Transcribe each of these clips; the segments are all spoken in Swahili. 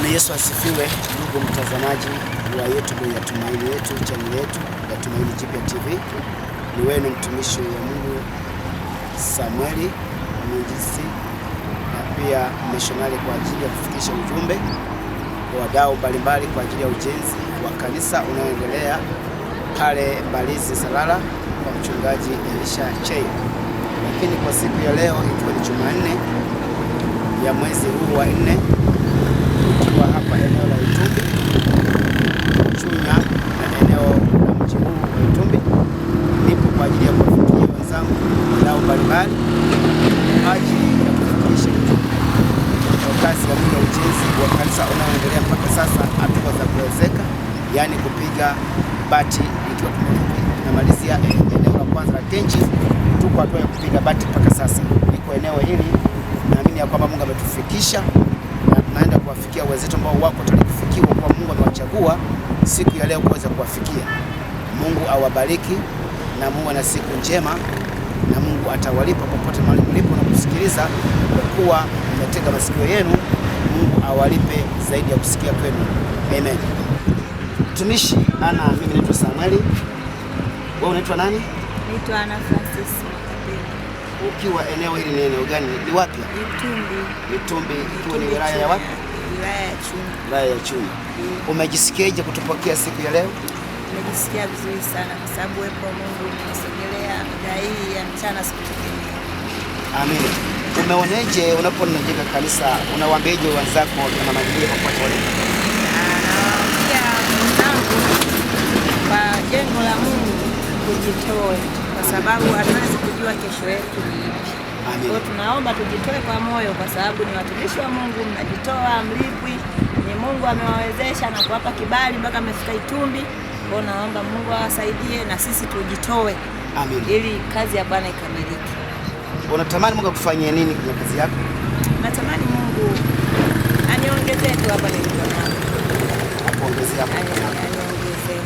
Bwana Yesu asifiwe, ndugu mtazamaji wa YouTube ya Tumaini Yetu, channel yetu ya Tumaini Jipya TV. Ni wenu mtumishi wa Mungu Samueli mwinjilisti na pia missionary kwa ajili ya kufikisha ujumbe kwa wadau mbalimbali kwa ajili ya ujenzi wa kanisa unaoendelea pale Mbalizi Salala kwa mchungaji Elisha Cheyo. Lakini kwa siku ya leo ikiwa ni Jumanne ya mwezi huu wa 4 kwa hapa eneo la Itumbi Chunya na eneo la mji huu wa Itumbi, nipo kwa ajili ya kuwafikia wenzangu wadau mbalimbali kwa ajili ya kufikisha kazi ya ujenzi wa kanisa unaoendelea mpaka sasa, hatua za kuwezeka, yani kupiga bati, ikiwa tunamalizia eneo la kwanza la tenchi, tuko hatua ya kupiga bati mpaka sasa. Niko eneo hili, naamini ya kwamba Mungu ametufikisha na tunaenda kuwafikia wenzetu ambao wako tayari kufikiwa, kwa Mungu amewachagua siku ya leo kuweza kuwafikia. Mungu awabariki na Mungu na siku njema, na Mungu atawalipa popote mahali mlipo na kusikiliza, kwa kuwa mmetega masikio yenu. Mungu awalipe zaidi ya kusikia kwenu. Amen. Mtumishi Ana, mimi naitwa Samueli. Wewe unaitwa nani? Naitwa Ana Francis. Ukiwa eneo hili ni eneo gani? Ni wapi? Itumbi. Itumbi ikiwa ni wilaya ya wapi? Wilaya ya Chunya. Wilaya ya Chunya. Umejisikiaje kutupokea siku ya leo? Nimejisikia vizuri sana kwa sababu wepo Mungu umesogelea muda hii ya mchana sikutegemea. Amen. Umeoneje unapojenga kanisa, unawaambiaje wenzako na majirani popote walipo? Nawaambia wenzangu kwa jengo la Mungu kujitoe, kwa sababu hatuwezi kujua kesho yetu ni ipi. Kwa hiyo tunaomba tujitoe kwa moyo, kwa sababu ni watumishi wa Mungu, mnajitoa, mlipwi. Ni Mungu amewawezesha na kuwapa kibali mpaka amefika Itumbi. Kwa hiyo naomba Mungu awasaidie na sisi tujitoe. Amen. Ili kazi ya Bwana ikamilike. Unatamani Mungu akufanyie nini kwenye kazi yako? Natamani Mungu aniongezee tu hapa nilipo napo. Akuongezee hapo. Aniongezee.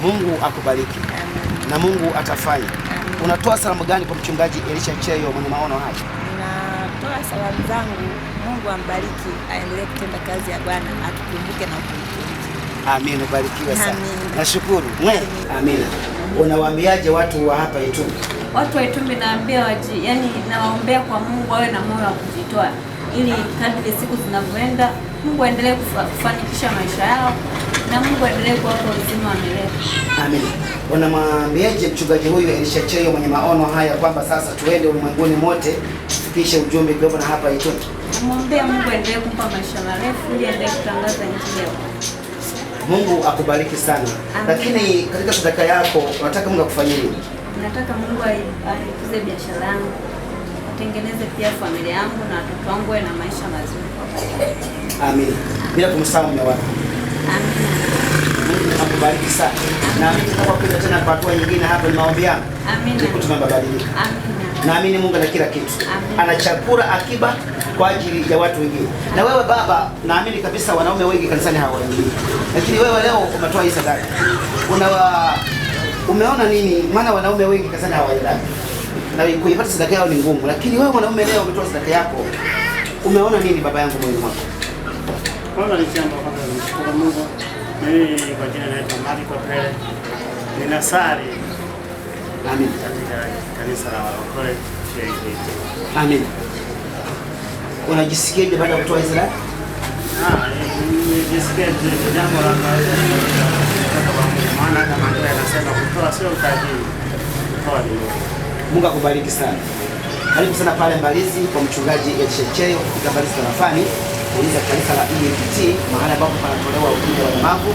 Mungu akubariki. Amen. Na Mungu atafanya. Amen. Unatoa salamu gani kwa mchungaji Elisha Cheyo mwenye maono haya? Natoa salamu zangu, Mungu ambariki, aendelee kutenda kazi ya Bwana, atukumbuke na kutukumbuka. Amen, ubarikiwe sana. Amen. Nashukuru. Amina. Unawaambiaje watu wa hapa Itumbi? Watu wa Itumbi naambia yani nawaombea kwa Mungu wawe na moyo wa kujitoa, ili kadri siku zinavyoenda Mungu aendelee kufanikisha maisha yao na Mungu aendelee kuwapa uzima wa milele. Amina. Unamwambiaje mchungaji huyu Elisha Cheyo mwenye maono haya kwamba sasa tuende ulimwenguni mote tufikishe ujumbe kwa hapa Itumbi? Namwombea Mungu aendelee kumpa maisha marefu ili aendelee kutangaza injili yao. Mungu akubariki sana. Amen. Lakini katika sadaka yako unataka Mungu akufanyie nini? Nataka Mungu aikuze biashara yangu, atengeneze pia familia yangu na watoto wangu na maisha mazuri. Amin. Bila kumsahau mume wako. Amen. Mungu akubariki sana. Na mimi nitakwenda tena kwa hatua nyingine hapa, ni maombi yangu. Amen. Tuko tunabadilika. Amen. Naamini Mungu ana kila kitu. Amen. Ana chakula akiba kwa ajili ya watu wengine. Na wewe baba, naamini kabisa wanaume wengi kanisani hawaingii. Lakini wewe leo umetoa hii sadaka. Umeona nini? Maana wanaume wengi kanisani hawaendani. Na kuipata sadaka yao ni ngumu. Lakini wewe mwanaume leo umetoa sadaka yako. Umeona nini baba yangu moyoni mwako? Kwanza nikiamba kwanza nimshukuru Mungu. Mimi kwa jina naitwa Mariko Pele. Ninasali. Amen. Katika kanisa la Walokole KKT. Amen. Unajisikiaje baada ya kutoa sadaka? Nijisikia jambo la kawaida. Maana kama ndio anasema kutoa sio utajiri. Kutoa ni Mungu. Mungu akubariki sana. Karibu sana pale Mbalizi kwa mchungaji Elisha Cheyo katika Mbalizi Tarafani, kuuliza kanisa la EAGT, mahali ambapo panatolewa ujumbe wa walemavu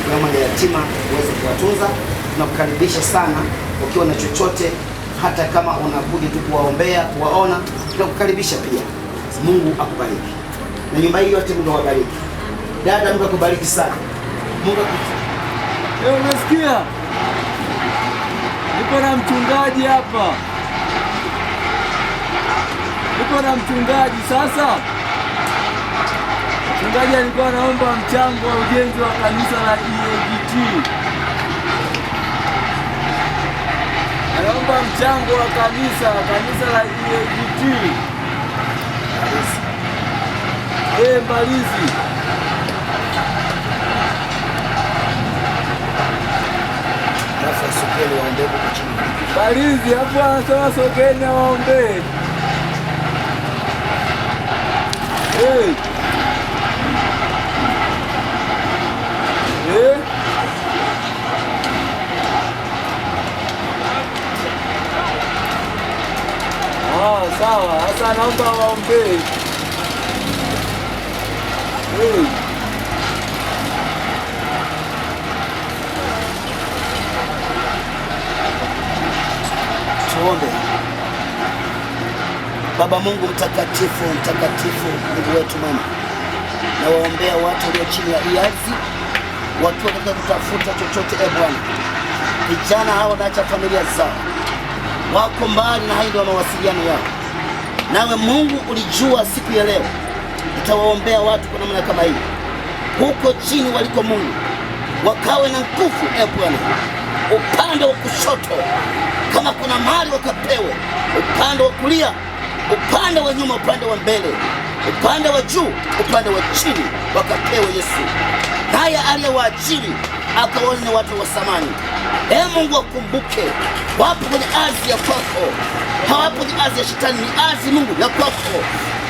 kama yatima uweze kuwatunza. Tunakukaribisha sana ukiwa na chochote, hata kama unakuja tu kuwaombea, kuwaona, tunakukaribisha pia. Mungu akubariki. Na nyumba hii yote Mungu awabariki. Dada, Mungu akubariki sana. Mungu unasikia? Niko na mchungaji hapa. Niko na mchungaji sasa. Mchungaji alikuwa anaomba mchango wa ujenzi wa kanisa la EAGT. Anaomba mchango wa kanisa la EAGT. Mbalizi. Kalizi hapo anasema sogeni waombe. Sawa, sasa naomba waombe. Tuombe. Baba Mungu mtakatifu, mtakatifu, Mungu wetu mwema, na waombea watu walio chini ya hii ardhi wakiwa katika kutafuta chochote. Bwana, vijana hawa wanaacha familia zao, wako mbali na hayo mawasiliano yao. Nawe Mungu ulijua siku ya leo itawaombea watu kwa namna kama hii huko chini waliko. Mungu, wakawe na nguvu Bwana, upande wa kushoto kama kuna mahali wakapewe, upande wa kulia, upande wa nyuma, upande wa mbele, upande wa juu, upande wa chini, wakapewe Yesu. Naye aliyewaajiri akawaone ni watu wa samani. Mungu wakumbuke, wapo kwenye ardhi ya kwako, hawapo kwenye ardhi ya shetani, ni ardhi Mungu ya kwako.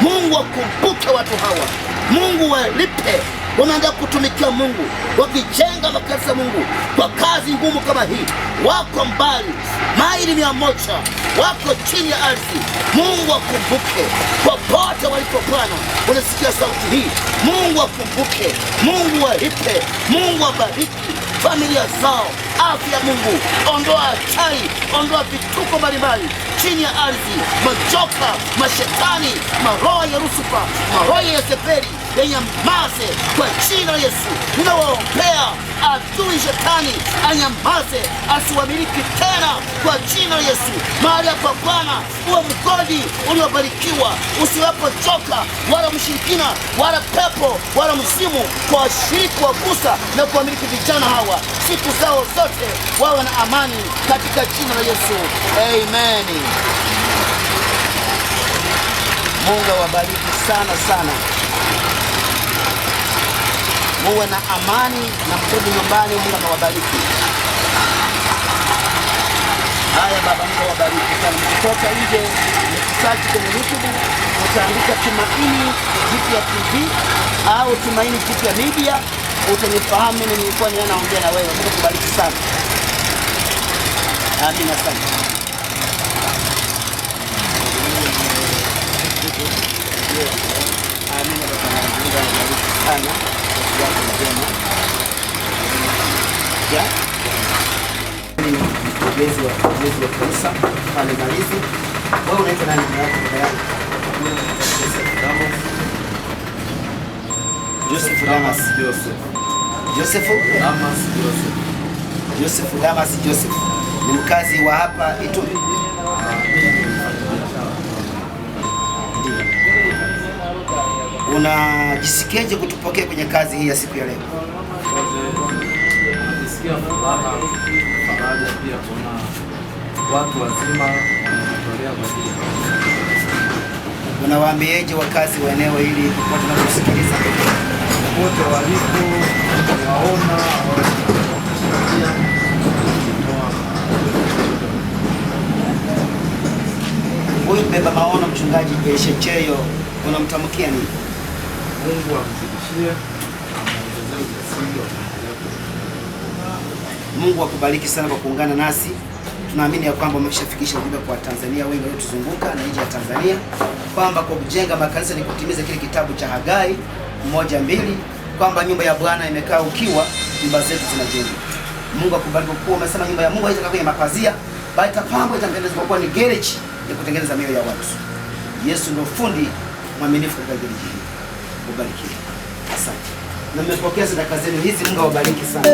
Mungu wakumbuke watu hawa, Mungu walipe. Wanaanza kutumikia Mungu, wakijenga makanisa Mungu kwa kazi ngumu kama hii. Wako mbali maili 100, wako chini ya ardhi. Mungu wakumbuke popote walipo. Bwana, unasikia sauti hii, Mungu wakumbuke, Mungu walipe, Mungu wabariki familia zao, afya Mungu, ondoa hatari, ondoa vituko mbalimbali chini ya ardhi, majoka, mashetani, maroho ya Lusifa, maroho ya Yezebeli yanyamaze kwa jina la Yesu. Ninawaombea adui shetani anyamaze, asiwamiliki tena kwa jina la Yesu. Mahali hapa Bwana uwe mgodi uliobarikiwa, usiwepo joka wala mshirikina wala pepo wala mzimu kwa washiriki wagusa na kuwamiliki vijana hawa siku zao zote, wawe na amani katika jina la Yesu. Amen. Mungu awabariki sana sana. Muwe na amani na mrudi nyumbani. Mungu awabariki. Haya Baba, Mungu awabariki sana. Mkitoka nje mkisearch kwenye YouTube utaandika Tumaini Jipya TV au Tumaini Jipya Media, utanifahamu mimi nilikuwa ninaongea na wewe. Mungu akubariki sana. Amina sana. Amina sana. Mgezi wa kanisa pale Malizi. Wewe unaitwa nani? Joseph Damas. Joseph Damas. Joseph ni mkazi wa hapa Ituri. Unajisikiaje kutupokea kwenye kazi hii ya siku ya leo? Najisikia furaha, faraja pia kuna watu wazima wanatolea kwa ajili ya. Unawaambieje wakazi wa eneo hili kwa tunakusikiliza? Wote walipo waona huyu mbeba maono mchungaji Shecheyo, unamtamkia nini? Mungu amzidishie, amuongezee ujasiri. Mungu akubariki sana kwa kuungana nasi. Tunaamini ya kwamba umeshafikisha ujumbe kwa Tanzania wengi waliotuzunguka na nje ya Tanzania, kwamba kwa kujenga makanisa ni kutimiza kile kitabu cha Hagai 1:2, kwamba nyumba ya Bwana imekaa ukiwa, nyumba zetu zinajengwa. Mungu akubariki kwa umesema nyumba ya Mungu haitakaa kwenye mapazia, bali itapambwa, itatengenezwa kwa kuwa ni garage ya kutengeneza mioyo ya watu. Yesu ndio fundi mwaminifu katika garage hii. Ubariki. Asante. Na mmepokea sadaka zenu hizi. Mungu awabariki sana.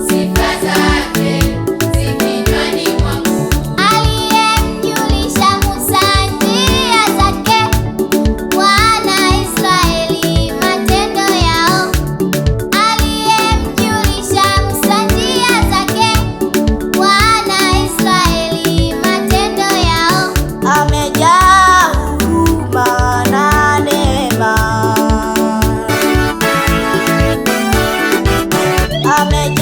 Sifa zake ameja